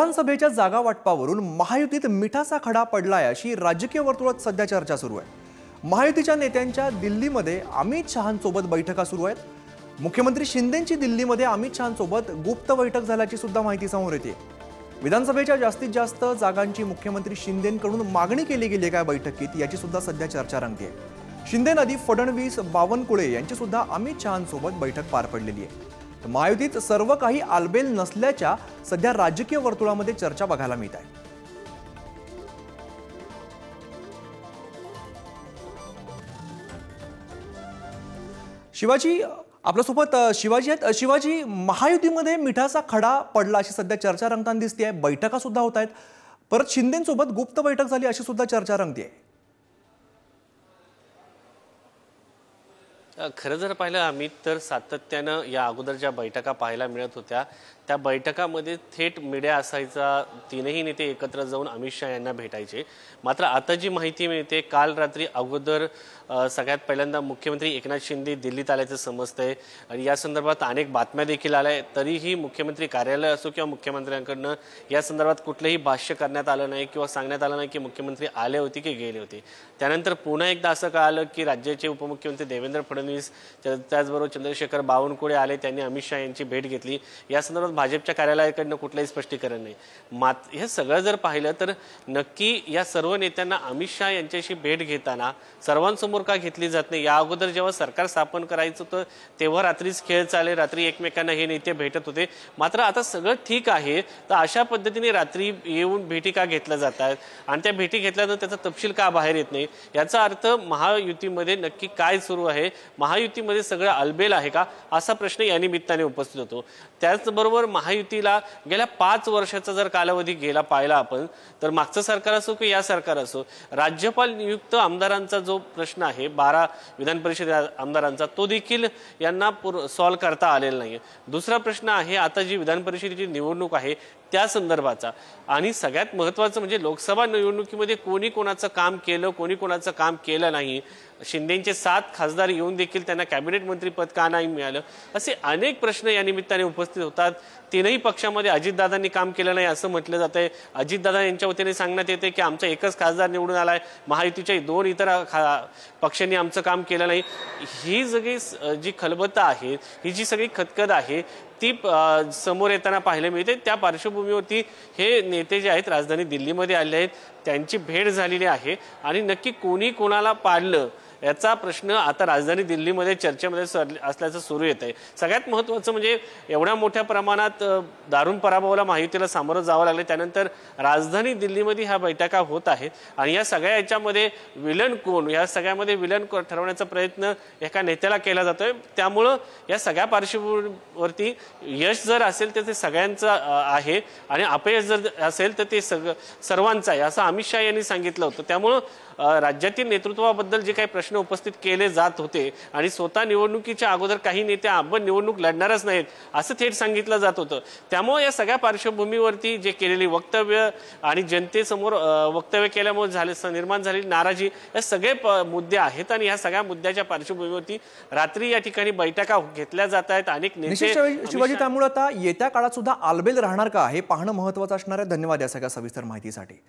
विधानसभेच्या जागा वाटपावरून महायुतीत मिठाचा खडा पडलाय अशी राजकीय वर्तुळात सध्या चर्चा सुरू आहे। महायुतीच्या नेत्यांच्या दिल्लीमध्ये अमित शहांसोबत बैठका सुरू आहेत। मुख्यमंत्री शिंदेंची दिल्लीमध्ये अमित शहांसोबत गुप्त बैठक झाल्याची सुद्धा माहिती समोर येते। विधानसभेच्या जास्तीत जास्त जागांची मुख्यमंत्री शिंदेंकडून मागणी केली गेली काय बैठकीत याची सुद्धा सध्या चर्चा रंगते। शिंदेनंदी फडणवीस बावनकुळे यांची सुद्धा अमित शहांसोबत बैठक पार पडलेली आहे। महायुतीत सर्व काही आलबेल नसल्याच्या सध्या राजकीय वर्तुळामध्ये चर्चा बघायला मिळत आहे। शिवाजी आपल्यासोबत शिवाजी आहेत। शिवाजी, महायुतीमध्ये मिठाचा खडा पडला अशी सध्या चर्चा रंगताना दिसते आहे। बैठका सुद्धा होत आहेत, परत शिंदेंसोबत गुप्त बैठक झाली अशी सुद्धा चर्चा रंगते आहे। खरं जर पाहिलं आम्ही तर सातत्यानं या अगोदर ज्या बैठका पाहायला मिळत होत्या त्या बैठकामध्ये थेट मीडिया असायचा। तीनही नेते एकत्र जाऊन अमित शहा यांना भेटायचे। मात्र आता जी माहिती मिळते, काल रात्री अगोदर सगळ्यात पहिल्यांदा मुख्यमंत्री एकनाथ शिंदे दिल्लीत आल्याचं समजतंय आणि या संदर्भात अनेक बातम्या देखील आल्या। तरीही मुख्यमंत्री कार्यालय असो किंवा मुख्यमंत्र्यांकडनं या संदर्भात कुठलंही भाष्य करण्यात आलं नाही किंवा सांगण्यात आलं नाही की मुख्यमंत्री आले होते की गेले होते। त्यानंतर पुन्हा एकदा असं कळालं की राज्याचे उपमुख्यमंत्री देवेंद्र फडणवीस त्याचबरोबर चंद्रशेखर बावनकुळे आले, त्यांनी अमित शहा यांची भेट घेतली। या संदर्भात भाजपच्या कार्यालयाकडनं कुठलंही स्पष्टीकरण नाही। हे सगळं जर पाहिलं तर नक्की या सर्व नेत्यांना अमित शहा यांच्याशी भेट घेताना सर्वांसमोर का घेतली जात नाही? या अगोदर जेव्हा सरकार स्थापन करायचं होतं तेव्हा रात्रीच खेळ चाले, रात्री एकमेकांना हे नेते भेटत होते। मात्र आता सगळं ठीक आहे तर अशा पद्धतीने रात्री येऊन भेटी का घेतल्या जात आहेत आणि त्या भेटी घेतल्यानंतर त्याचा तपशील का बाहेर येत नाही? याचा अर्थ महायुतीमध्ये नक्की काय सुरू आहे? महायुतीमध्ये सगळं अलबेल आहे का असा प्रश्न या निमित्ताने उपस्थित होतो। त्याचबरोबर महायुतीला गेल्या 5 वर्षाचा जर कालावधी गेला पाहिला आपण तर मागचं सरकार असो की या सरकार असो, राज्यपाल नियुक्त आमदारांचा जो प्रश्न आहे 12 विधान परिषद आमदारांचा, तो देखील यांना सॉल्व करता आलेला नाही। दुसरा प्रश्न आहे आता जी विधान परिषदेची निवडणूक आहे त्या संदर्भाचा, आणि सगळ्यात महत्त्वाचं म्हणजे लोकसभा निवडणुकीमध्ये कोणी कोणाचं काम केलं, कोणी कोणाचं काम केलं नाही। शिंदेचे 7 खासदार येऊन देखील त्यांना कॅबिनेट मंत्रीपद का नाही मिळालं, असे अनेक प्रश्न या निमित्ताने उपस्थित होतात। तीनही पक्षामध्ये अजितदादांनी काम केलं नाही असं म्हटलं जातंय। अजितदादा यांच्या वतीने सांगण्यात येते की आमचा एकच खासदार निवडून आलाय, महायुतीच्या 2 इतर पक्षांनी आमचं काम केलं नाही। ही सगळी जी खलबत्ता आहे, ही जी सगळी खतखत आहे ती समोर येताना पाहायला मिळते। त्या पार्श्वभूमीवरती हे नेते जे आहेत राजधानी दिल्लीमध्ये आले आहेत, त्यांची भेट झालेली आहे आणि नक्की कोणी कोणाला पाडलं याचा प्रश्न आता राजधानी दिल्लीमध्ये चर्चेमध्ये असल्याचं सुरू येत आहे। सगळ्यात महत्त्वाचं म्हणजे एवढ्या मोठ्या प्रमाणात दारुण पराभवाला महायुतीला सामोरं जावं लागलं, त्यानंतर राजधानी दिल्लीमध्ये ह्या बैठका होत आहेत आणि या सगळ्या याच्यामध्ये विलन कोण, या सगळ्यामध्ये विलन ठरवण्याचा प्रयत्न एका नेत्याला केला जातोय। त्यामुळं या सगळ्या पार्श्वभूमीवरती यश जर असेल तर ते सगळ्यांचं आहे आणि अपयश जर असेल तर ते सर्वांचं आहे असं अमित शहा यांनी सांगितलं होतं। त्यामुळं राज्यातील नेतृत्वाबद्दल जे काही प्रश्न उपस्थित केले जात होते आणि स्वतः निवडणुकीच्या अगोदर काही नेते आपण निवडणूक लढणारच नाहीत असं थेट सांगितलं जात होतं। त्यामुळे या सगळ्या पार्श्वभूमीवरती जे केलेली वक्तव्य आणि जनतेसमोर वक्तव्य केल्यामुळे निर्माण झालेली नाराजी, हे सगळे मुद्दे आहेत आणि या सगळ्या मुद्द्याच्या पार्श्वभूमीवरती रात्री या ठिकाणी बैठका घेतल्या जात आहेत। अनेक नेते शिवाजी, त्यामुळे आता येत्या काळात सुद्धा आलबेल राहणार का हे पाहणं महत्त्वाचं असणार आहे। धन्यवाद या सगळ्या सविस्तर माहितीसाठी।